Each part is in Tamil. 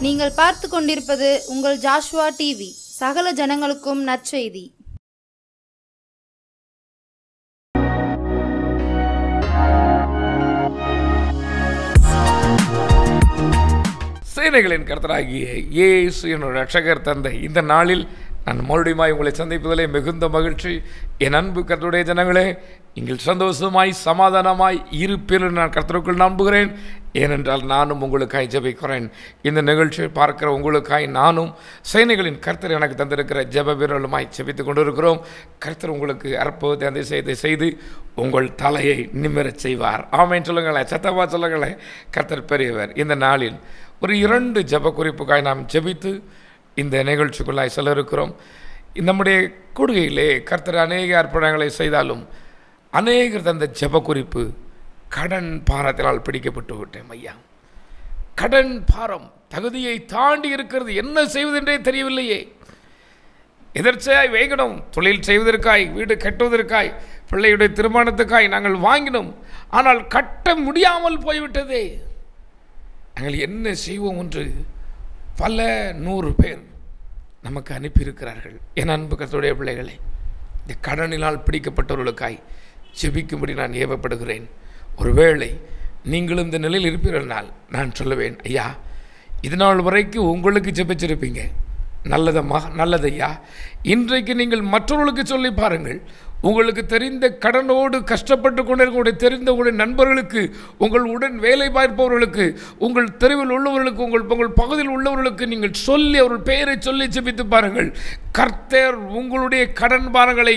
நீங்கள் பார்த்து கொண்டிருப்பது உங்கள் ஜாஷ்வா டிவி. சகல ஜனங்களுக்கும் நற்செய்தி. சேனைகளின் கர்த்தராகிய இயேசு என்னுடைய ரட்சகர் தந்தை இந்த நாளில் நான் மறுபடியும் உங்களை சந்திப்பதிலே மிகுந்த மகிழ்ச்சி. என் அன்பு கர்த்தருடைய ஜனங்களே, நீங்கள் சந்தோஷமாய் சமாதானமாய் இருப்பீர்கள் நான் கர்த்தருக்குள் நம்புகிறேன். ஏனென்றால் நானும் உங்களுக்காய் ஜெபிக்கிறேன். இந்த நிகழ்ச்சியை பார்க்கிற உங்களுக்காய் நானும் சேனைகளின் கர்த்தர் எனக்கு தந்திருக்கிற ஜெப வீரர்களுமாய் ஜெபித்து கொண்டிருக்கிறோம். கர்த்தர் உங்களுக்கு அற்புதத்தை அதிசயத்தை செய்து உங்கள் தலையை நிமிரச் செய்வார். ஆமேன் சொல்லுங்களேன், சத்தமா சொல்லுங்களேன். கர்த்தர் பெரியவர். இந்த நாளில் ஒரு 2 ஜெப குறிப்புக்காய் நாம் ஜெபித்து இந்த நிகழ்ச்சிக்குள்ளாய் செல்ல இருக்கிறோம். நம்முடைய கூடுகையிலே கர்த்தர் அநேக அற்புதங்களை செய்தாலும் அநேகர் தந்த ஜெப குறிப்பு கடன் பாரத்தினால் பிடிக்கப்பட்டு விட்டேன் ஐயா. கடன் பாரம் தகுதியை தாண்டி இருக்கிறது, என்ன செய்வதென்றே தெரியவில்லையே. எதர்ச்சையாய் வேகணும், தொழில் செய்வதற்காய், வீடு கட்டுவதற்காய், பிள்ளையுடைய திருமணத்துக்காய் நாங்கள் வாங்கினோம். ஆனால் கட்ட முடியாமல் போய்விட்டதே. நாங்கள் என்ன செய்வோம் என்று பல 100 பேர் நமக்கு அனுப்பியிருக்கிறார்கள். என் அன்பு கர்த்தருடைய பிள்ளைகளே, இந்த கடனினால் பிடிக்கப்பட்டவர்களுக்காய் ஜெபிக்கும்படி நான் ஏவப்படுகிறேன். ஒருவேளை நீங்களும் இந்த நிலையில் இருப்பீர்களால் நான் சொல்லுவேன், ஐயா இது நாள் வரைக்கும் உங்களுக்கு ஜெபிச்சிருப்பீங்க, நல்லதையா. இன்றைக்கு நீங்கள் மற்றவர்களுக்கு சொல்லி பாருங்கள். உங்களுக்கு தெரிந்த கடனோடு கஷ்டப்பட்டு கொண்டிருக்க தெரிந்த உங்களுடைய நண்பர்களுக்கு, உங்கள் உடன் வேலை பார்ப்பவர்களுக்கு, உங்கள் தெருவில் உள்ளவர்களுக்கு, உங்கள் பகுதியில் உள்ளவர்களுக்கு நீங்கள் சொல்லி அவர்கள் பெயரை சொல்லி ஜெபித்து பாருங்கள். கர்த்தர் உங்களுடைய கடன் பாரங்களை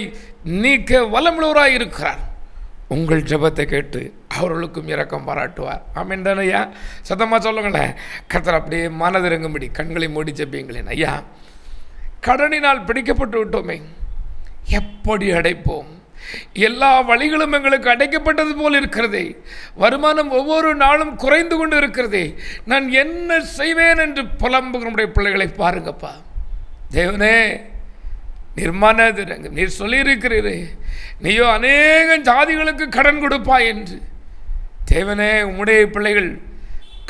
நீக்க வல்லமுள்ளவராய் இருக்கிறார். உங்கள் ஜெபத்தை கேட்டு அவர்களுக்கும் இரக்கம் பாராட்டுவார். ஆமென் தானே ஐயா? சத்தமாக சொல்லுங்களேன். கர்த்தர் அப்படியே மனதிறங்கும்படி கண்களை மூடி ஜெபியுங்களேன். ஐயா, கடனினால் பிடிக்கப்பட்டு விட்டோமே, எப்படி அடைப்போம்? எல்லா வழிகளும் எங்களுக்கு அடைக்கப்பட்டது போல் இருக்கிறதே. வருமானம் ஒவ்வொரு நாளும் குறைந்து கொண்டு இருக்கிறதே. நான் என்ன செய்வேன் என்று புலம்புகிற நம்முடைய பிள்ளைகளை பாருங்கப்பா. தேவனே, நிர்மானதிரங்க நீர் சொல்லியிருக்கிறீரே, நீயோ அநேக ஜாதிகளுக்கு கடன் கொடுப்பாய் என்று. தேவனே, உம்முடைய பிள்ளைகள்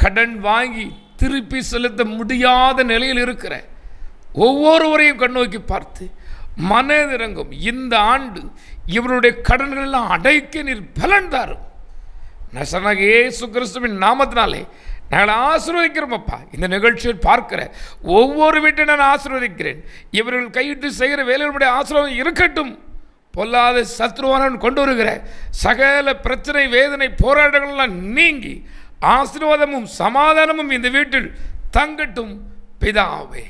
கடன் வாங்கி திருப்பி செலுத்த முடியாத நிலையில் இருக்கிற ஒவ்வொருவரையும் கண்ணோக்கி பார்த்து மனதிறங்கும். இந்த ஆண்டு இவருடைய கடன்கள் எல்லாம் அடைக்க நீர் பலன் தாரும். நசனாகிய இயேசு கிறிஸ்துவின் நாமத்தினாலே நாங்கள் ஆசீர்வதிக்கிறோம் அப்பா. இந்த நிகழ்ச்சியில் பார்க்கிற ஒவ்வொரு வீட்டை நான் ஆசீர்வதிக்கிறேன். இவர்கள் கையிட்டு செய்கிற வேலைகளுடைய ஆசீர்வாதம் இருக்கட்டும். பொல்லாத சத்ருவானவன் கொண்டு வருகிற சகல பிரச்சனை, வேதனை, போராட்டங்கள்லாம் நீங்கி ஆசீர்வாதமும் சமாதானமும் இந்த வீட்டில் தங்கட்டும் பிதாவே.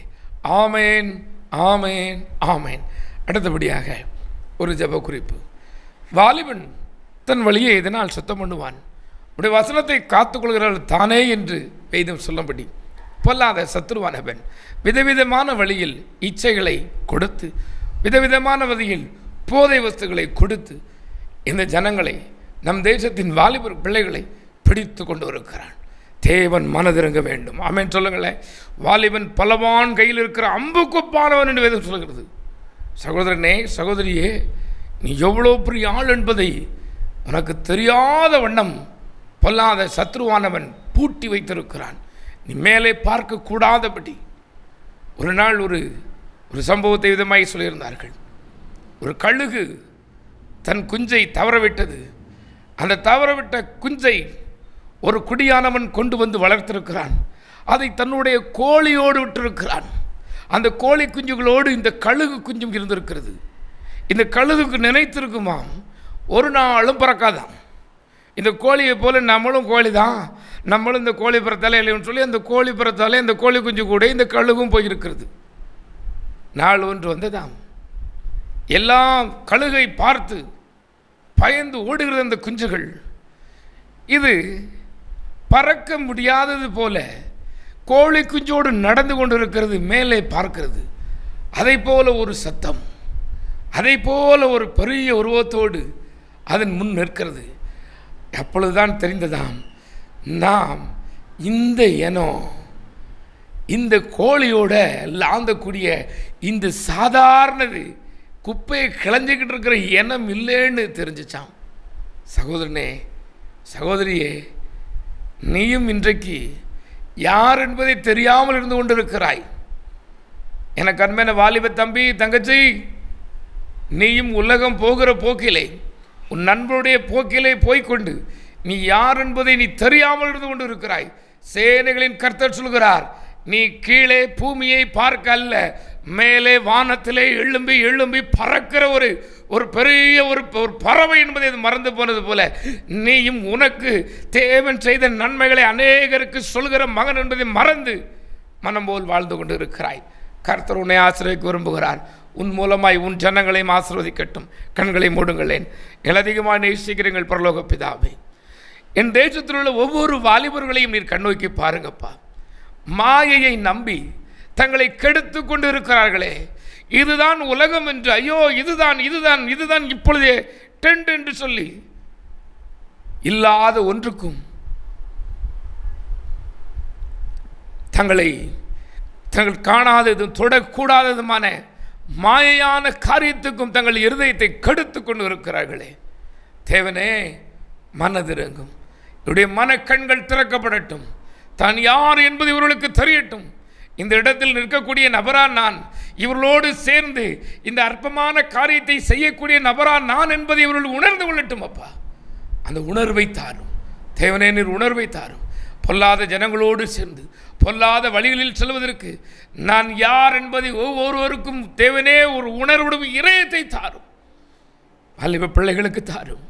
ஆமேன், ஆமேன், ஆமேன். அடுத்தபடியாக ஒரு ஜெப குறிப்பு. வாலிபன் தன் வழியை இதனால் சுத்தம் பண்ணுவான், உடைய வசனத்தை காத்துக்கொள்கிறார்கள் தானே என்று வேதம் சொல்லும்படி பொல்லாத சத்துருவானவன் விதவிதமான வழியில் இச்சைகளை கொடுத்து, விதவிதமான வழியில் போதை வஸ்துகளை கொடுத்து இந்த ஜனங்களை, நம் தேசத்தின் வாலிபர் பிள்ளைகளை பிடித்து கொண்டு வருகிறான். தேவன் மனதிறங்க வேண்டும். ஆமென் சொல்லுங்களேன். வாலிபன் பலவான் கையில் இருக்கிற அம்புக்குப்பானவன் என்று வேதம் சொல்கிறது. சகோதரனே, சகோதரியே, நீ எவ்வளோ பெரிய ஆள் என்பதை உனக்கு தெரியாத வண்ணம் பொல்லாத சத்ருவானவன் பூட்டி வைத்திருக்கிறான். நீ மேலே பார்க்க கூடாதபடி. ஒரு நாள் ஒரு சம்பவத்தை விதமாய் சொல்லியிருந்தார்கள். ஒரு கழுகு தன் குஞ்சை தவறவிட்டது. அந்த தவறவிட்ட குஞ்சை ஒரு குடியானவன் கொண்டு வந்து வளர்த்திருக்கிறான். அதை தன்னுடைய கோழியோடு விட்டிருக்கிறான். அந்த கோழி குஞ்சுகளோடு இந்த கழுகு குஞ்சும் இருந்திருக்கிறது. இந்த கழுகுக்கு நினைத்திருக்குமாம், ஒரு நாளும் பறக்காதான். இந்த கோழியை போல நம்மளும் கோழி தான், நம்மளும் இந்த கோழி பிறத்தாலே இல்லைன்னு சொல்லி அந்த கோழி பிறத்தாலே இந்த கோழி குஞ்சு கூட இந்த கழுகும் போயிருக்கிறது. நாள் ஒன்று வந்ததாம். எல்லாம் கழுகை பார்த்து பயந்து ஓடுகிறது அந்த குஞ்சுகள். இது பறக்க முடியாதது போல கோழி குஞ்சோடு நடந்து கொண்டிருக்கிறது. மேலே பார்க்கிறது. அதை போல ஒரு சத்தம், அதை போல ஒரு பெரிய உருவத்தோடு அதன் முன் நிற்கிறது. அப்பொழுதுதான் தெரிந்ததாம், நாம் இந்த இனம், இந்த கோழியோட லாந்தக்கூடிய இந்த சாதாரணது குப்பையை கிளஞ்சிக்கிட்டு இருக்கிற இனம் இல்லைன்னு தெரிஞ்சிச்சான். சகோதரனே, சகோதரியே, நீயும் இன்றைக்கு யார் என்பதை தெரியாமல் இருந்து கொண்டிருக்கிறாய். எனக்கு அன்பான வாலிப தம்பி தங்கச்சி, நீயும் உலகம் போகிற போக்கிலே, உன் நண்பருடைய போக்கிலே போய்கொண்டு நீ யார் என்பதை நீ தெரியாமல் இருந்து கொண்டு இருக்கிறாய். சேனைகளின் கர்த்தர் சொல்கிறார், நீ கீழே பூமியை பார்க்க அல்ல, மேலே வானத்திலே எழும்பி எழும்பி பறக்கிற ஒரு பெரிய ஒரு பறவை என்பதை மறந்து போனது போல நீயும் உனக்கு தேவன் செய்த நன்மைகளை அநேகருக்கு சொல்கிற மகன் என்பதை மறந்து மனம் போல் வாழ்ந்து கொண்டு இருக்கிறாய். கர்த்தர் உன்னை ஆசீர்வதிக்க விரும்புகிறார். உன் மூலமாய் உன் ஜனங்களையும் ஆசீர்வதிக்கட்டும். கண்களை மூடுங்களேன். அதிகமாக நேசிக்கிறீர்கள் பரலோக பிதாவே, என் தேசத்தில் உள்ள ஒவ்வொரு வாலிபர்களையும் நீர் கண்ணோக்கி பாருங்கப்பா. மாயையை நம்பி தங்களை கெடுத்து கொண்டு இருக்கிறார்களே, இதுதான் உலகம் என்று, ஐயோ இதுதான் இதுதான் இதுதான் இப்பொழுதே டெண்ட் என்று சொல்லி இல்லாத ஒன்றுக்கும் தங்கள் காணாததும் தொடக்கூடாததுமான மாயையான காரியத்துக்கும் தங்கள் இருதயத்தை கெடுத்து கொண்டு இருக்கிறார்களே, தேவனே மனதிறங்கும். இவருடைய மனக்கண்கள் திறக்கப்படட்டும். தான் யார் என்பது இவர்களுக்கு தெரியட்டும். இந்த இடத்தில் நிற்கக்கூடிய நபரா நான், இவர்களோடு சேர்ந்து இந்த அற்பமான காரியத்தை செய்யக்கூடிய நபரா நான் என்பதை இவர்கள் உணர்ந்து கொள்ளட்டும். அப்பா, அந்த உணர்வை தாரும் தேவனே, நீர் உணர்வை தாரும். பொல்லாத ஜனங்களோடு சேர்ந்து பொல்லாத வழிகளில் செல்வதற்கு நான் யார் என்பதை ஒவ்வொருவருக்கும் தேவனே ஒரு உணர்வுடன் இதயத்தை தாரும். வாலிப பிள்ளைகளுக்கு தாரும்,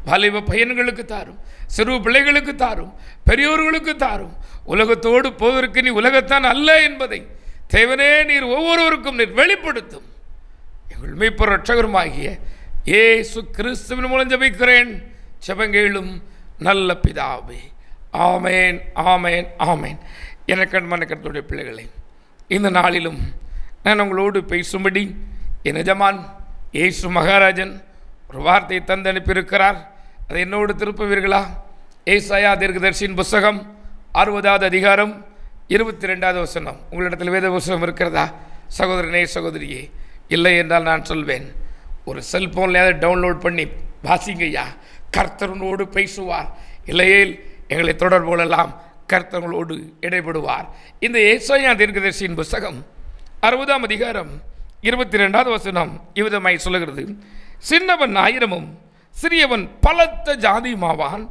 வாலிப பையன்களுக்கு தாரும், சிறு பிள்ளைகளுக்கு தாரும், பெரியோர்களுக்கு தாரும். உலகத்தோடு போவதற்கு நீ உலகத்தான் அல்ல என்பதை தேவனே நீர் ஒவ்வொருவருக்கும் நீர் வெளிப்படுத்தும். எங்கள் மீட்பர் இரட்சகருமாகிய இயேசு கிறிஸ்துவின் மூலம் ஜெபிக்கிறேன், ஜெபங்கேளும் நல்ல பிதாவே. ஆமேன், ஆமேன், ஆமேன். எனக்கு அன்பான கர்த்தருடைய பிள்ளைகளே, இந்த நாளிலும் நான் உங்களோடு பேசும்படி என் எஜமான் இயேசு மகாராஜன் ஒரு வார்த்தையை தந்து அனுப்பியிருக்கிறார். அதை என்னோடு திருப்புவீர்களா? ஏசாயா தீர்க்கதரிசியின் புஸ்தகம் 60வது அதிகாரம் 22வது வசனம். உங்களிடத்தில் வேத புஸ்தகம் இருக்கிறதா சகோதரனே சகோதரியே? இல்லை என்றால் நான் சொல்வேன், ஒரு செல்போன்ல டவுன்லோட் பண்ணி வாசிங்கய்யா. கர்த்தரோடு பேசுவார். இல்லையேல் எங்களை தொடர்பு கொள்ளலாம், கர்த்தர்களோடு இடைபடுவார். இந்த ஏசாயா தீர்க்கதரிசியின் புஸ்தகம் 60ஆம் அதிகாரம் 22வது வசனம் இவ்விதமாய் சொல்லுகிறது, சின்னவன் 1000 சிறியவன் பலத்த ஜாதியுமாவான்.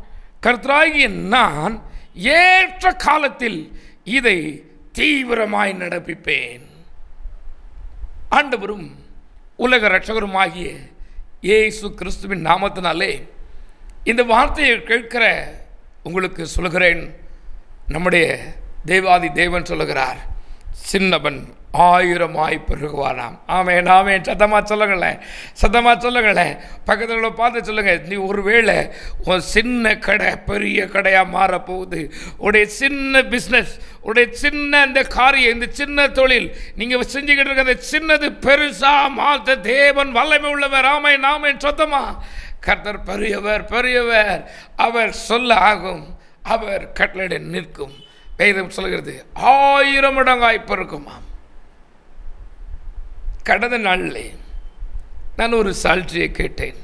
கர்த்தராகிய நான் ஏற்ற காலத்தில் இதை தீவிரமாய் நடப்பிப்பேன். ஆண்டவரும் உலக இரட்சகருமாகிய இயேசு கிறிஸ்துவின் நாமத்தினாலே இந்த வார்த்தையை கேட்கிற உங்களுக்கு சொல்கிறேன், நம்முடைய தேவாதி தேவன் சொல்லுகிறார், சின்னவன் 1000 பெருகுவானாம். ஆமேன், ஆமேன். சத்தமாக சொல்லுங்களேன், சத்தமாக சொல்லுங்களேன். பக்கத்தில் பார்த்து சொல்லுங்கள், நீ ஒருவேளை உன் சின்ன கடை பெரிய கடையாக மாறப்போகுது. உடைய சின்ன பிஸ்னஸ், உடைய சின்ன இந்த காரியம், இந்த சின்ன தொழில் நீங்கள் செஞ்சுக்கிட்டு இருக்க அந்த சின்னது பெருசாக மாற்ற தேவன் வல்லமை உள்ளவர். ஆமேன், ஆமேன். சத்தமாக கர்த்தர் பெரியவர், பெரியவர். அவர் சொல்ல ஆகும், அவர் கட்டளை நிற்கும். வேதம் சொல்கிறது 1000 மடங்காய் பெருக்குமாம். கடந்த நாளில் நான் ஒரு சாட்சியை கேட்டேன்.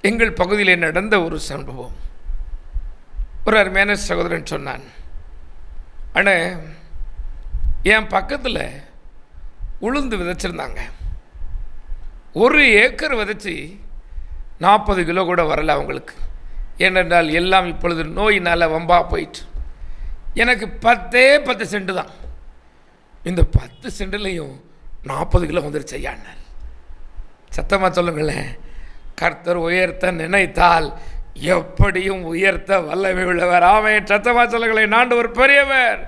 எங்கள் பகுதியில் நடந்த ஒரு சம்பவம். ஒரு அருமையான சகோதரன் சொன்னான், அண்ணே என் பக்கத்தில் உளுந்து விதைச்சிருந்தாங்க. 1 ஏக்கர் விதைச்சி 40 கிலோ கூட வரல அவங்களுக்கு. ஏனென்றால் எல்லாம் இப்பொழுது நோயினால் வம்பா போயிட்டு. எனக்கு 10 சென்ட் தான். இந்த 10 சென்ட்லையும் 40 கிலோ வந்துருச்சு ஐயான்னார். சத்தமாக சொல்லுங்களேன். கர்த்தர் உயர்த்த நினைத்தால் எப்படியும் உயர்த்த வல்லமை உள்ளவர். ஆமென். சத்தமாக சொல்லுங்களேன். ஆண்டவர் பெரியவர்.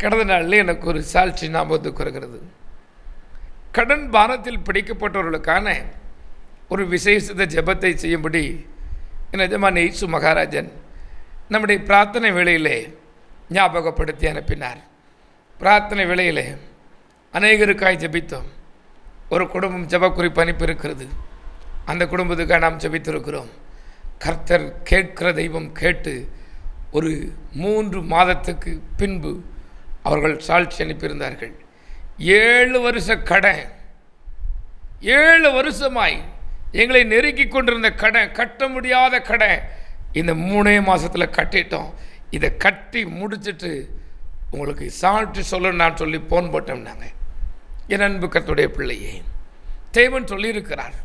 கடந்த நாளில் எனக்கு ஒரு சாட்சி ஞாபகத்துக்கு வருகிறது. கடன் பாரத்தில் பிடிக்கப்பட்டவர்களுக்கான ஒரு விசேஷ ஜெபத்தை செய்யும்படி என் எஜமான் இயேசு மகாராஜன் நம்முடைய பிரார்த்தனை வேளையிலே ஞாபகப்படுத்தி அனுப்பினார். பிரார்த்தனை வேளையிலே அநேகருக்காய் ஜெபித்தோம். ஒரு குடும்பம் ஜெப குறிப்பு அனுப்பியிருக்கிறது. அந்த குடும்பத்துக்காக நாம் ஜெபித்திருக்கிறோம். கர்த்தர் கேட்கிற தெய்வம் கேட்டு ஒரு 3 மாதத்துக்கு பின்பு அவர்கள் சாட்சி அனுப்பியிருந்தார்கள். 7 வருஷ கடன், 7 வருஷமாய் எங்களை நெருக்கி கொண்டிருந்த கடன், கட்ட முடியாத கடன், இந்த 3 மாதத்தில் கட்டிட்டோம். இதை கட்டி முடிச்சுட்டு உங்களுக்கு சாட்சி சொல்ல நான் சொல்லி போன் போட்டோம்னாங்க. என் அன்பு கர்த்தருடைய பிள்ளையே, தேவன் சொல்லியிருக்கிறார்,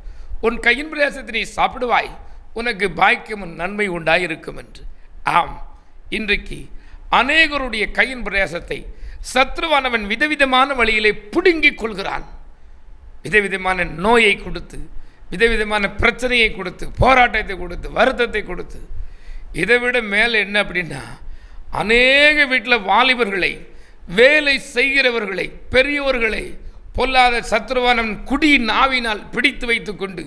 உன் கையின் பிரயாசத்தை நீ சாப்பிடுவாய், உனக்கு பாக்கியமும் நன்மை உண்டாயிருக்கும் என்று. ஆம், இன்றைக்கு அநேகருடைய கையின் பிரயாசத்தை சத்ருவானவன் விதவிதமான வழியிலே பிடுங்கிக் கொள்கிறான். விதவிதமான நோயை கொடுத்து, விதவிதமான பிரச்சனையை கொடுத்து, போராட்டத்தை கொடுத்து, வருத்தத்தை கொடுத்து, இதை விட மேலே என்ன அப்படின்னா, அநேக வீட்டில் வாலிபர்களை, வேலை செய்கிறவர்களை, பெரியவர்களை பொல்லாத சத்ருவானவன் குடியின் ஆவினால் பிடித்து வைத்து கொண்டு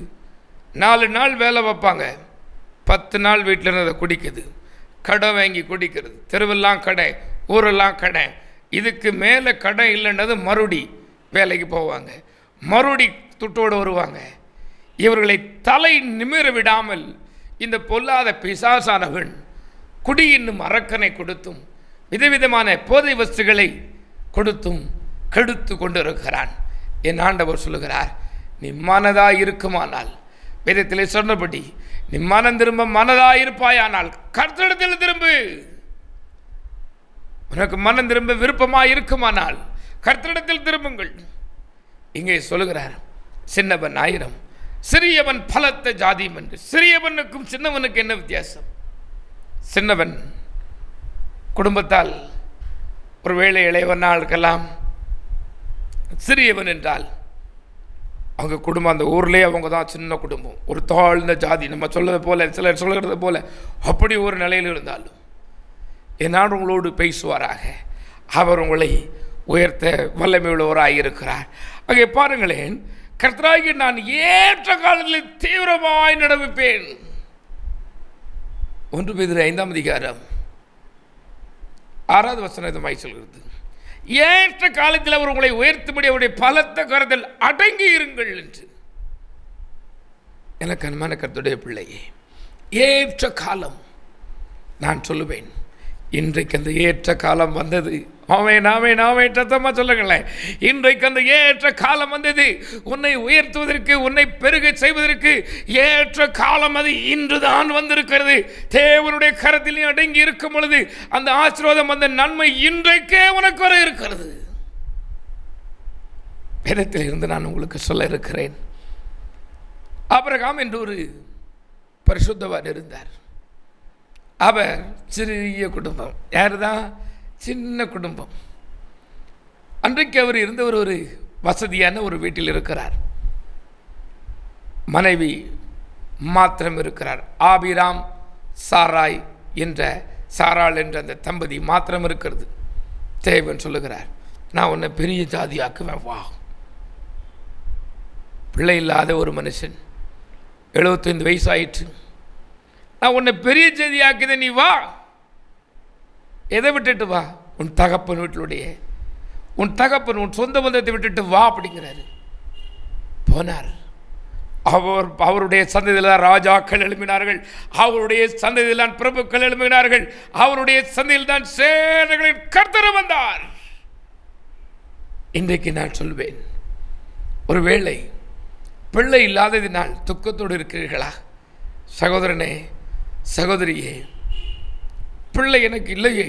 4 நாள் வேலை வைப்பாங்க, 10 நாள் வீட்டில் இருந்ததை குடிக்குது, கடை வாங்கி குடிக்கிறது, தெருவெல்லாம் கடை, ஊரெல்லாம் கடை, இதுக்கு மேலே கடை இல்லைன்னது மறுபடி வேலைக்கு போவாங்க, மறுபடி துட்டோடு வருவாங்க. இவர்களை தலை நிமிர விடாமல் இந்த பொல்லாத பிசாசானவன் குடி என்னும் அரக்கனை கொடுத்தும் விதவிதமான போதை வஸ்துகளை கொடுத்தும் கெடுத்து கொண்டிருக்கிறான். என் ஆண்டவர் சொல்லுகிறார், நீ மனதாய் இருக்குமானால், வேதத்திலே சொன்னபடி நீ மனம் திரும்ப மனதாய் இருப்பாயானால் கர்த்தரிடத்தில் திரும்பு. உனக்கு மனம் திரும்ப விருப்பமாய் இருக்குமானால் கர்த்தரிடத்தில் திரும்புங்கள். இங்கே சொல்லுகிறார், சின்னவன் 1000 சிறியவன் பலத்த ஜாதியும் என்று. சிறியவனுக்கும் சின்னவனுக்கு என்ன வித்தியாசம்? சின்னவன் குடும்பத்தால் ஒருவேளை இளையவனாக இருக்கலாம். சிறியவன் என்றால் அவங்க குடும்பம், அந்த ஊர்லேயே அவங்க தான் சின்ன குடும்பம், ஒரு தாழ்ந்த ஜாதி. நம்ம சொல்றது போல, சிலர் சொல்கிறது போல அப்படி ஒரு நிலையில் இருந்தாலும் என்னால் உங்களோடு பேசுவாராக. அவர் உங்களை உயர்த்த வல்லமை உள்ளவராக இருக்கிறார். அங்கே பாருங்களேன், கர்த்தராகிய நான் ஏற்ற காலத்தில் தீவிரமாய் நடவிப்பேன். 1 பேதுரு 5ஆம் அதிகாரம் 6வது வசனமாய் சொல்கிறது, ஏற்ற காலத்தில் அவர் உங்களை உயர்த்தும்படி அவருடைய பலத்த கரத்தில் அடங்கி இருங்கள் என்று. எனக்கு அன்பான கர்த்தருடைய பிள்ளையே, ஏற்ற காலம் நான் சொல்லுவேன். இன்றைக்கு அந்த ஏற்ற காலம் வந்தது. நாமே சத்தமா சொல்லுங்களேன், இன்றைக்கு அந்த ஏற்ற காலம் வந்தது. உன்னை உயர்த்துவதற்கு, உன்னை பெருக செய்வதற்கு ஏற்ற காலம் அது இன்றுதான் வந்திருக்கிறது. தேவனுடைய கரத்தில் அடங்கி இருக்கும் பொழுது அந்த ஆசீர்வாதம், அந்த நன்மை இன்றைக்கே உனக்கு வர இருக்கிறது. வேதத்தில் இருந்து நான் உங்களுக்கு சொல்ல இருக்கிறேன். ஆபிரகாம் என்று ஒரு பரிசுத்தவான் இருந்தார். அவர் சிறிய குடும்பம். யார் தான்? சின்ன குடும்பம். அன்றைக்கு அவர் இருந்தவர் ஒரு வசதியான ஒரு வீட்டில் இருக்கிறார். மனைவி மாத்திரம் இருக்கிறார். ஆபிராம் சாராய் என்ற சாராள் என்ற அந்த தம்பதி மாத்திரம் இருக்கிறது. தேவன் சொல்லுகிறார், நான் உன்னை பெரிய ஜாதியாக்குவேன், வா. பிள்ளை இல்லாத ஒரு மனுஷன், 75 வயசாயிற்று. நான் உன்னை பெரிய ஜாதியாக்குத, நீ வா. எதை விட்டுட்டு வா? உன் தகப்பன் வீட்டிலுடைய, உன் தகப்பன், உன் சொந்த பந்தத்தை விட்டுட்டு வா அப்படிங்கிறாரு. போனார். அவருடைய சந்ததியில் தான் ராஜாக்கள் எழுப்பினார்கள், அவருடைய சந்ததியில் தான் பிரபுக்கள் எழுப்பினார்கள், அவருடைய சந்ததியில் தான் சேனைகளின் கர்த்தர் வந்தார். இன்றைக்கு நான் சொல்வேன், ஒருவேளை பிள்ளை இல்லாததினால் துக்கத்தோடு இருக்கிறீர்களா? சகோதரனே, சகோதரியே, பிள்ளை எனக்கு இல்லையே,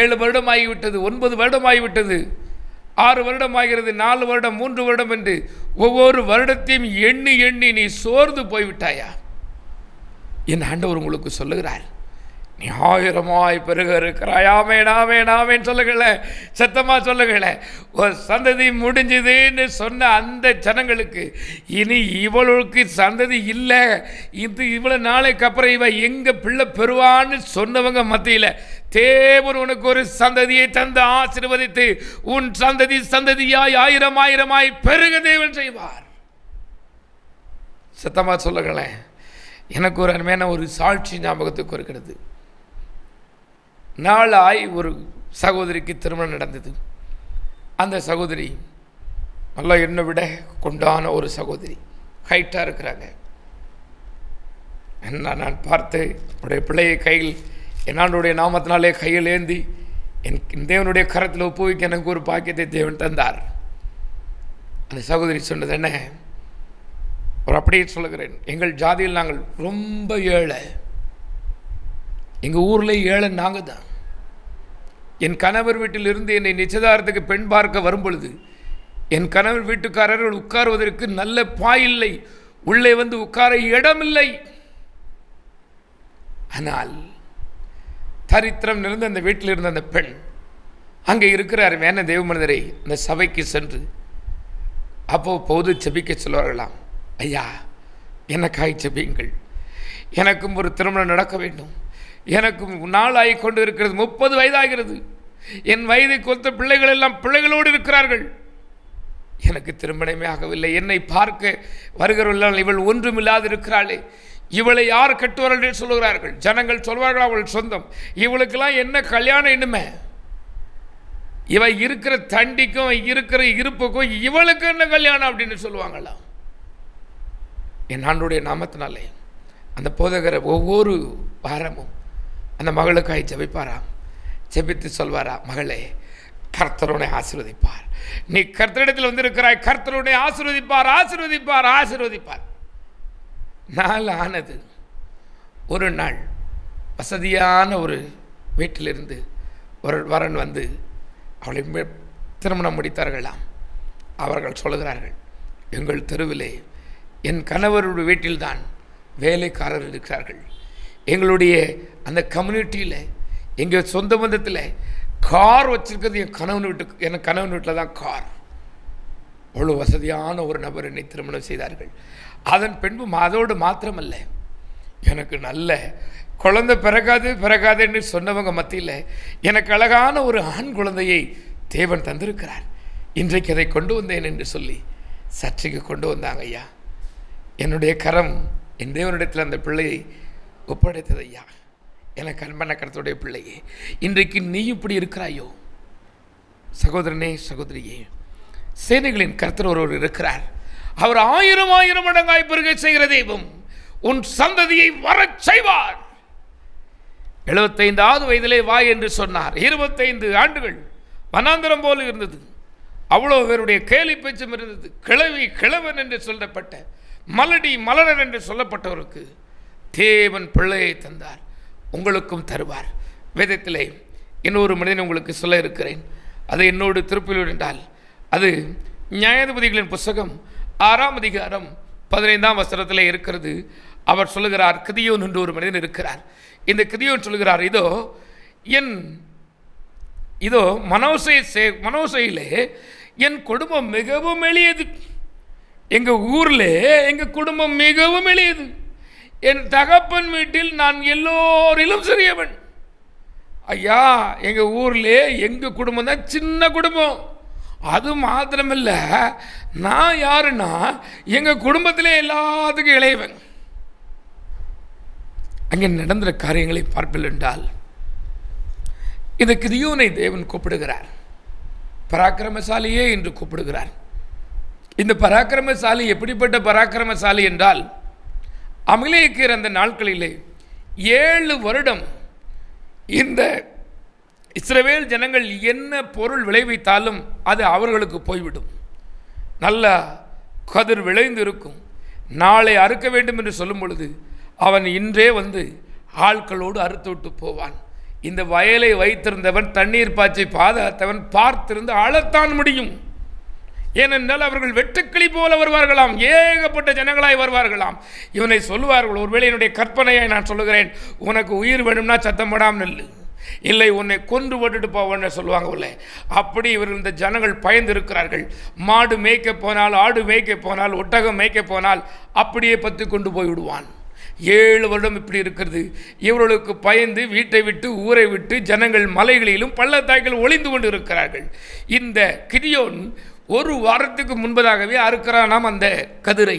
7 வருடம் ஆகிவிட்டது, 9 வருடம் ஆகிவிட்டது, 6 வருடம் ஆகிறது, 4 வருடம், 3 வருடம் என்று ஒவ்வொரு வருடத்தையும் எண்ணி எண்ணி நீ சோர்ந்து போய்விட்டாயா? என் ஆண்டவர் உங்களுக்கு சொல்லுகிறார், நீ 1000மாய் பெருக இருக்கிறாய். ஆமேன் சொல்லுங்கள, சத்தமா சொல்லுங்கள. ஒரு சந்ததி முடிஞ்சதுன்னு சொன்ன அந்த ஜனங்களுக்கு இனி இவளுக்கு சந்ததி இல்லை, இது இவ்வளவு நாளைக்கு அப்புறம் இவ எங்க பிள்ளை பெறுவான்னு சொன்னவங்க மத்தியில் தேவன் உனக்கு ஒரு சந்ததியை தந்து ஆசீர்வதித்து உன் சந்ததி சந்ததியாய் 1000 பெருக தேவன் செய்வார். சத்தமா சொல்லுங்களேன். எனக்கு ஒரு அருமையான ஒரு சாட்சி ஞாபகத்துக்கு இருக்கிறது. நாளாய் ஒரு சகோதரிக்கு திருமணம் நடந்தது. அந்த சகோதரி நல்லா என்னை விட கொண்டான ஒரு சகோதரி, ஹைட்டாக இருக்கிறாங்க. நான் பார்த்து என்னுடைய பிள்ளையை கையில், என்னாண்டுடைய நாமத்தினாலே கையில் ஏந்தி என் தேவனுடைய கரத்தில் ஒப்புவிக்க எனக்கு ஒரு பாக்கியத்தை தேவன் தந்தார். அந்த சகோதரி சொன்னது என்ன, ஒரு அப்படியே சொல்லுகிறேன், எங்கள் ஜாதியில் நாங்கள் ரொம்ப ஏழை, எங்கள் ஊரில் ஏழை நாங்கள் தான். என் கணவர் வீட்டில் இருந்து என்னை நிச்சயதார்த்தத்துக்கு பெண் பார்க்க வரும் பொழுது என் கணவர் வீட்டுக்காரர்கள் உட்காருவதற்கு நல்ல பாயில்லை, உள்ளே வந்து உட்கார இடமில்லை. ஆனால் தரித்திரம் நிறைந்த அந்த வீட்டில் இருந்த அந்த பெண் அங்கே இருக்கிறார் வேண தேவ மனிதரை அந்த சபைக்கு சென்று அப்போது செபிக்க சொல்வார்களாம். ஐயா, எனக்காய் செபியுங்கள், எனக்கும் ஒரு திருமணம் நடக்க வேண்டும், எனக்கும் நாளாகி கொண்டு இருக்கிறது, 30 வயதாகிறது, என் வயதை கொத்த பிள்ளைகள் எல்லாம் பிள்ளைகளோடு இருக்கிறார்கள், எனக்கு திருமணமே ஆகவில்லை, என்னை பார்க்க வருகிறவர்கள் இவள் ஒன்றுமில்லாது இருக்கிறாளே, இவளை யார் கட்டுவார்கள் என்று சொல்லுகிறார்கள். ஜனங்கள் சொல்வார்கள் அவள் சொந்தம், இவளுக்கெல்லாம் என்ன கல்யாணம் இன்னுமே, இவ இருக்கிற தண்டிக்கும் இருக்கிற இருப்புக்கும் இவளுக்கு என்ன கல்யாணம் அப்படின்னு சொல்லுவாங்களாம். என் ஆண்டுடைய நாமத்தினாலே அந்த போதகரை ஒவ்வொரு வாரமும் அந்த மகளுக்காய் ஜெபிப்பாராம். ஜெபித்து சொல்வாரா, மகளே, கர்த்தருனை ஆசீர்வதிப்பார், நீ கர்த்தரிடத்தில் வந்திருக்கிறாய், கர்த்தருனை ஆசீர்வதிப்பார், ஆசீர்வதிப்பார், ஆசீர்வதிப்பார். நாள் ஆனது. ஒரு நாள் வசதியான ஒரு வீட்டிலிருந்து ஒரு வரன் வந்து அவளை திருமணம் முடித்தார்களாம். அவர்கள் சொல்லுகிறார்கள், எங்கள் தெருவிலே என் கணவருடைய வீட்டில்தான் வேலைக்காரர் இருக்கிறார்கள், எங்களுடைய அந்த கம்யூனிட்டியில் எங்கள் சொந்த பந்தத்தில் கார் வச்சிருக்கிறது என் கணவன் வீட்டில் தான் கார். அவ்வளோ வசதியான ஒரு நபர் என்னை திருமணம் செய்தார்கள். அதன் பின்பும் அதோடு மாத்திரமல்ல, எனக்கு நல்ல குழந்தை பிறக்காது என்று சொன்னவங்க மத்தியில் எனக்கு அழகான ஒரு ஆண் குழந்தையை தேவன் தந்திருக்கிறார், இன்றைக்கு அதை கொண்டு வந்தேன் என்று சொல்லி சர்ச்சைக்கு கொண்டு வந்தாங்க. ஐயா, என்னுடைய கரம் என் தேவனிடத்தில் அந்த பிள்ளையை ஒப்படைத்தது. ஐயா, எனக்கு அன்பான கருத்துடைய பிள்ளையே, இன்றைக்கு நீ இப்படி இருக்கிறாயோ? சகோதரனே, சகோதரியே, சேனைகளின் கர்த்தர் ஒருவர் இருக்கிறார், அவர் 1000 மடங்காய் பெருக செய்கிற தெய்வம், உன் சந்ததியை வரச் செய்வார். 75வது வயதிலே வா என்று சொன்னார். 25 ஆண்டுகள் வனாந்தரம் போல இருந்தது. அவ்வளோ பேருடைய கேலி பேச்சும் இருந்தது. கிழவி கிழவன் என்று சொல்லப்பட்ட, மலடி மலரன் என்று சொல்லப்பட்டவருக்கு தேவன் பிள்ளையை தந்தார், உங்களுக்கும் தருவார். வேதத்திலே இன்னொரு மனிதன் உங்களுக்கு சொல்ல இருக்கிறேன், அதை என்னோடு திருப்பில் என்றால் அது நியாயாதிபதிகளின் புஸ்தகம் 6ஆம் அதிகாரம் 15ஆம் வசனத்தில் இருக்கிறது. அவர் சொல்லுகிறார், கிதியோன் என்று ஒரு மனிதன் இருக்கிறார். இந்த கிதியோன் சொல்லுகிறார், இதோ மனோசையிலே என் குடும்பம் மிகவும் எளியது, எங்கள் ஊரில் எங்கள் குடும்பம் மிகவும் எளியது, என் தகப்பன் வீட்டில் நான் எல்லோரிலும் சிறியவன். ஐயா, எங்கள் ஊரில் எங்கள் குடும்பம் தான் சின்ன குடும்பம். அது மாத்திரமில்லை, நான் யாருன்னா எங்கள் குடும்பத்திலே எல்லாத்துக்கும் இளையவன். அங்கே நடந்த காரியங்களை பார்ப்பல் என்றால் இந்த கிதியோனை தேவன் கூப்பிடுகிறார், பராக்கிரமசாலியே என்று கூப்பிடுகிறார். இந்த பராக்கிரமசாலி எப்படிப்பட்ட பராக்கிரமசாலி என்றால், அமலேக்கியர் அந்த நாட்களிலே 7 வருடம் இந்த இஸ்ரவேல் ஜனங்கள் என்ன பொருள் விளைவித்தாலும் அது அவர்களுக்கு போய்விடும். நல்ல கதிர் விளைந்து இருக்கும். நாளை அறுக்க வேண்டும் என்று சொல்லும் பொழுது அவன் இன்றே வந்து ஆட்களோடு அறுத்து விட்டு போவான். இந்த வயலை வைத்திருந்தவன், தண்ணீர் பாய்ச்சி பாதுகாத்தவன் பார்த்திருந்து அழத்தான் முடியும். ஏனென்றால் அவர்கள் வெட்டுக்கிளி போல வருவார்களாம், ஏகப்பட்ட ஜனங்களாய் வருவார்களாம். இவனை சொல்லுவார்கள், ஒருவேளை என்னுடைய கற்பனையை நான் சொல்லுகிறேன், உனக்கு உயிர் வேணும்னா சத்தம் போடாமல் நில்லு, இல்லை உன்னை கொன்று போட்டுட்டு போவன்னு சொல்லுவாங்கல்ல. அப்படி இவர்கள் இந்த ஜனங்கள் பயந்து இருக்கிறார்கள். மாடு மேய்க்க போனால், ஆடு மேய்க்க போனால், ஒட்டகம் மேய்க்க போனால் அப்படியே பற்றி கொண்டு போய் விடுவான். 7 வருடம் இப்படி இருக்கிறது. இவர்களுக்கு பயந்து வீட்டை விட்டு ஊரை விட்டு ஜனங்கள் மலைகளிலும் பள்ளத்தாக்கில் ஒளிந்து கொண்டு இருக்கிறார்கள். இந்த கிதியோன் 1 வாரத்துக்கு முன்பதாகவே அறுக்கிறானாம் அந்த கதிரை.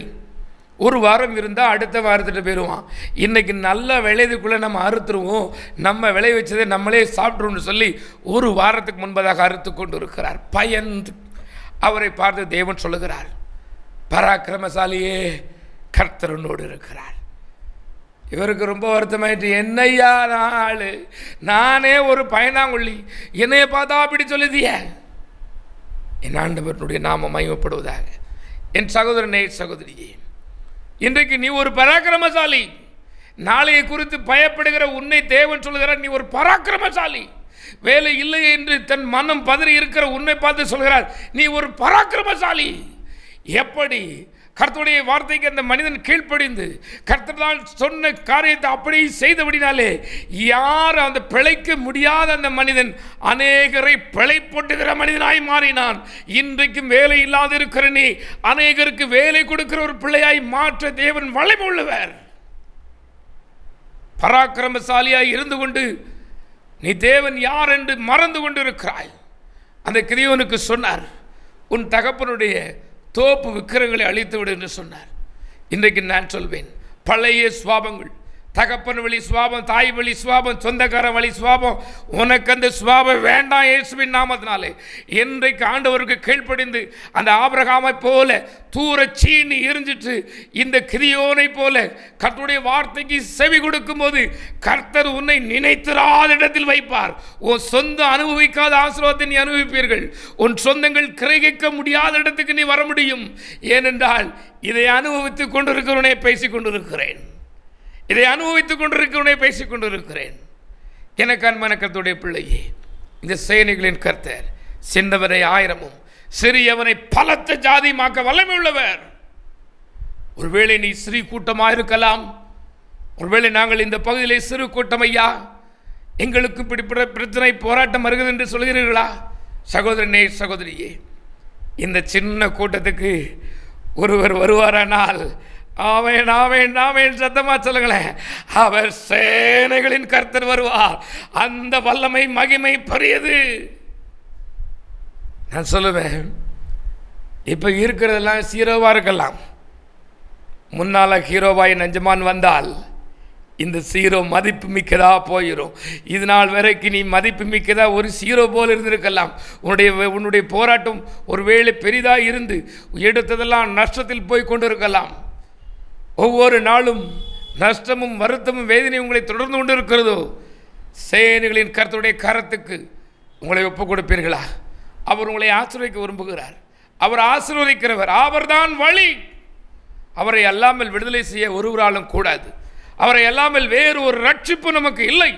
1 வாரம் இருந்தால் அடுத்த வாரத்துட்டு போயிடுவான். இன்றைக்கி நல்லா விளையதுக்குள்ளே நம்ம அறுத்துருவோம், நம்ம விளைய வச்சதை நம்மளே சாப்பிட்ருவோம்னு சொல்லி 1 வாரத்துக்கு முன்பதாக அறுத்து கொண்டு இருக்கிறார். பயந்து அவரை பார்த்து தேவன் சொல்லுகிறார், பராக்கிரமசாலியே, கர்த்தரனோடு இருக்கிறார். இவருக்கு ரொம்ப வருத்தமாயிட்டு, என்னையா நாள், நானே ஒரு பயனாங்கொள்ளி, என்னைய பார்த்தா அப்படி சொல்லுதிய. என் ஆண்டவனுடைய நாமம் மகிமைப்படுவதாக. என் சகோதரனே, சகோதரியே, இன்றைக்கு நீ ஒரு பராக்கிரமசாலி. நாளைய குறித்து பயப்படுகிற உன்னை தேவன் சொல்கிறார், நீ ஒரு பராக்கிரமசாலி. வேலை இல்லை என்று தன் மனம் பதறி இருக்கிற உன்னை பார்த்து சொல்கிறார், நீ ஒரு பராக்கிரமசாலி. எப்படி கர்த்தருடைய வார்த்தைக்கு அந்த மனிதன் கீழ்ப்படிந்து கர்த்தரால் சொன்ன காரியத்தை அப்படியே செய்தபடினாலே யார் அந்த பிழைக்க முடியாத அந்த மனிதன் அநேகரை பிழை போட்டுகிற மனிதனாய் மாறினான். இன்றைக்கும் வேலை இல்லாத இருக்கிற நீ அநேகருக்கு வேலை கொடுக்கிற ஒரு பிள்ளையாய் மாற்ற தேவன் வல்லமை உள்ளவர். பராக்கிரமசாலியாய் இருந்து கொண்டு நீ தேவன் யார் என்று மறந்து கொண்டு இருக்கிறாய். அந்த கிதியோனுக்கு சொன்னார், உன் தகப்பனுடைய தோப்பு விக்கிரங்களை அழித்து விடு என்று சொன்னார். இன்றைக்கு நான் சொல்வேன், பழைய சுவாபங்கள், தகப்பன் வழி சுவாபம், தாய் வழி சுவாபம், சொந்தக்கார வழி சுவாபம், உனக்கு அந்த சுவாபம் வேண்டாம் இயேசுவின் நாமத்தினாலே. இன்றைக்கு ஆண்டவருக்கு கீழ்ப்படிந்து அந்த ஆபிரகாமை போல தூர சீனி எரிஞ்சிட்டு இந்த கிதியோனை போல கர்த்தருடைய வார்த்தைக்கு செவி கொடுக்கும் போது கர்த்தர் உன்னை நினைத்திராத இடத்தில் வைப்பார். உன் சொந்த அனுபவிக்காத ஆசீர்வாதத்தை நீ அனுபவிப்பீர்கள். உன் சொந்தங்கள் கிரகிக்க முடியாத இடத்துக்கு நீ வர முடியும். ஏனென்றால் இதை அனுபவித்துக் கொண்டிருக்கிறவனே பேசிக் கொண்டிருக்கிறேன், இதை அனுபவித்துக் கொண்டிருக்கிறவனே பேசிக் கொண்டிருக்கிறேன். எனக்கு அன்பான கர்த்தருடைய பிள்ளையே, இந்த சேனைகளின் கர்த்தர் சின்னவரை ஆயிரமும் சிறியவனை பலத்த ஜாதியுமாக்க வல்லமை உள்ளவர். ஒருவேளை நீ சிறு கூட்டமாக இருக்கலாம், ஒருவேளை நாங்கள் இந்த பகுதியிலே சிறு கூட்டம் ஐயா, எங்களுக்கு இப்படிப்பட்ட பிரச்சனை போராட்டம் வருகிறது என்று சொல்கிறீர்களா? சகோதரனே சகோதரியே, இந்த சின்ன கூட்டத்துக்கு ஒருவர் வருவாரானால் ஆமென் ஆமென் ஆமென் சத்தமா சொல்லுங்களேன். அவர் சேனைகளின் கர்த்தர் வருவார். அந்த வல்லமை மகிமை பெரியது. நான் சொல்லுவேன், இப்போ இருக்கிறதெல்லாம் ஹீரோவா இருக்கலாம். முன்னால ஹீரோவாய் நஞ்சமான் வந்தால் இந்த ஹீரோ மதிப்பு மிக்கதா போயிடும். இது நாள் வரைக்கும் நீ மதிப்பு மிக்கதா ஒரு ஹீரோ போல் இருந்திருக்கலாம். உன்னுடைய போராட்டம் ஒருவேளை பெரிதாக இருந்து எடுத்ததெல்லாம் நஷ்டத்தில் போய் கொண்டிருக்கலாம். ஒவ்வொரு நாளும் நஷ்டமும் வருத்தமும் வேதனையும் உங்களை தொடர்ந்து கொண்டு இருக்கிறதோ, சேனைகளின் கர்த்தருடைய கரத்துக்கு உங்களை ஒப்புக் கொடுப்பீர்களா? அவர் உங்களை ஆசீர்வதிக்க விரும்புகிறார். அவர் ஆசீர்வதிக்கிறவர். அவர்தான் வழி. அவரை அல்லாமல் விடுதலை செய்ய ஒருவராலும் கூடாது. அவரை அல்லாமல் வேறு ஒரு ரட்சிப்பு நமக்கு இல்லை.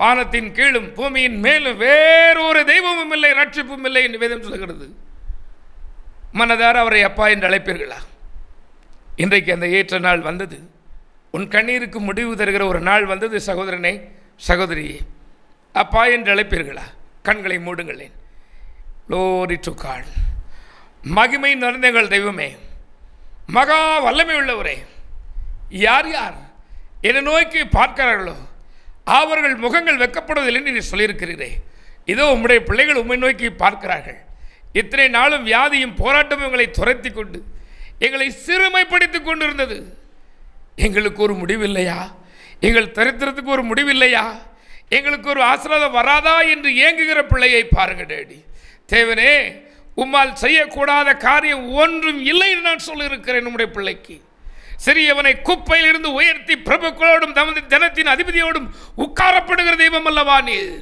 வானத்தின் கீழும் பூமியின் மேலும் வேறு ஒரு தெய்வமும் இல்லை, ரட்சிப்பும் இல்லை என்று வேதம் சொல்கிறது. மனதார அவரை அப்பா என்று அழைப்பீர்களா? இன்றைக்கு அந்த ஏற்ற நாள் வந்தது. உன் கண்ணீருக்கு முடிவு தருகிற ஒரு நாள் வந்தது. சகோதரனே சகோதரியே, அப்பா என்று அழைப்பீர்களா? கண்களை மூடுங்களேன். Glory to God. மகிமை நிறைந்தங்கள் தெய்வமே, மகா வல்லமை உள்ளவரே, யார் யார் என்னை நோக்கி பார்க்கிறார்களோ அவர்கள் முகங்கள் வெட்கப்படுவதில்லை என்று நீ சொல்லியிருக்கிறீரே. இதோ உம்முடைய பிள்ளைகள் உம்மை நோக்கி பார்க்கிறார்கள். இத்தனை நாளும் வியாதியும் போராட்டமும் எங்களை துரத்தி கொண்டு எங்களை சிறுமைப்படுத்திக் கொண்டிருந்தது. எங்களுக்கு ஒரு முடிவில்லையா? எங்கள் தரித்திரத்துக்கு ஒரு முடிவில்லையா? எங்களுக்கு ஒரு ஆசீர்வாதம் வராதா என்று ஏங்குகிற பிள்ளையை பாருங்க டேடி. தேவனே, உம்மால் செய்யக்கூடாத காரியம் ஒன்றும் இல்லை என்று நான் சொல்லியிருக்கிறேன். நம்முடைய பிள்ளைக்கு சிறியவனை குப்பையில் இருந்து உயர்த்தி பிரபுக்களோடும் தமது ஜனத்தின் அதிபதியோடும் உட்காரப்படுகிற தெய்வம் அல்லவா நீர்?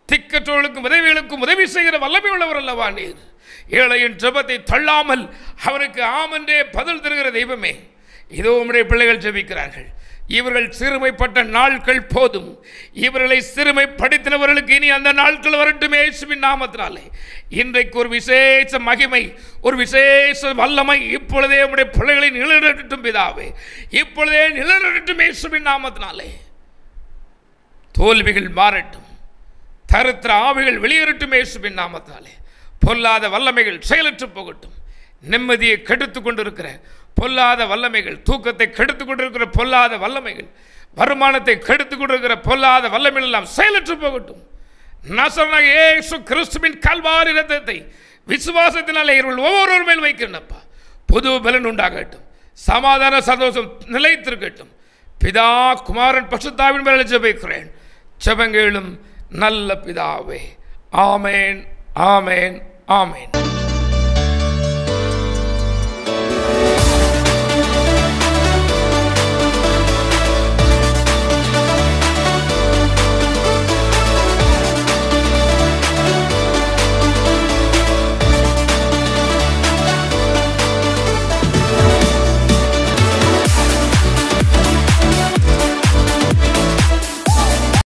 திக்கற்றவர்களுக்கும் உதவிகளுக்கும் உதவி செய்கிற வல்லமை உள்ளவர் அல்லவா நீர்? ஏழையின் ஜெபத்தை தள்ளாமல் அவருக்கு ஆமென்றே பதில் தருகிற தெய்வமே, இதோ உம்முடைய பிள்ளைகள் ஜெபிக்கிறார்கள். இவர்கள் சிறுமைப்பட்ட நாட்கள் போதும். இவர்களை சிறுமைப்படுத்தினவர்களுக்கு இனி அந்த நாட்கள் வரட்டுமே இயேசுவின் நாமத்தினாலே. இன்றைக்கு ஒரு விசேஷ மகிமை, ஒரு விசேஷ வல்லமை இப்பொழுதே உம்முடைய பிள்ளைகளை நிழலிடட்டும் பிதாவே. இப்பொழுதே நிழலிடட்டும் இயேசுவின் நாமத்தினாலே. தோல்விகள் மாறட்டும், தரித்திர ஆவிகள் வெளியேறட்டும் இயேசுவின் நாமத்தினாலே. பொல்லாத வல்லமைகள் செயலற்று போகட்டும். நிம்மதியை கெடுத்து கொண்டிருக்கிற பொல்லாத வல்லமைகள், தூக்கத்தை கெடுத்து கொண்டிருக்கிற பொல்லாத வல்லமைகள், வருமானத்தை கெடுத்து கொண்டிருக்கிற பொல்லாத வல்லமைகள் எல்லாம் செயலற்று போகட்டும். நசரேயனாகிய இயேசு கிறிஸ்துவின் கல்வாரி இரத்தத்தை விசுவாசத்தினாலே இவர்கள் ஒவ்வொருவர் மேல் வைக்கிறப்பா. புது பலன் உண்டாகட்டும், சமாதான சந்தோஷம் நிலைத்திருக்கட்டும். பிதா குமாரன் பரிசுத்தாவின் மேல் ஜெபிக்கிறேன். ஜெபங்களும் நல்ல பிதாவே. ஆமேன் ஆமேன் ஆமேன்.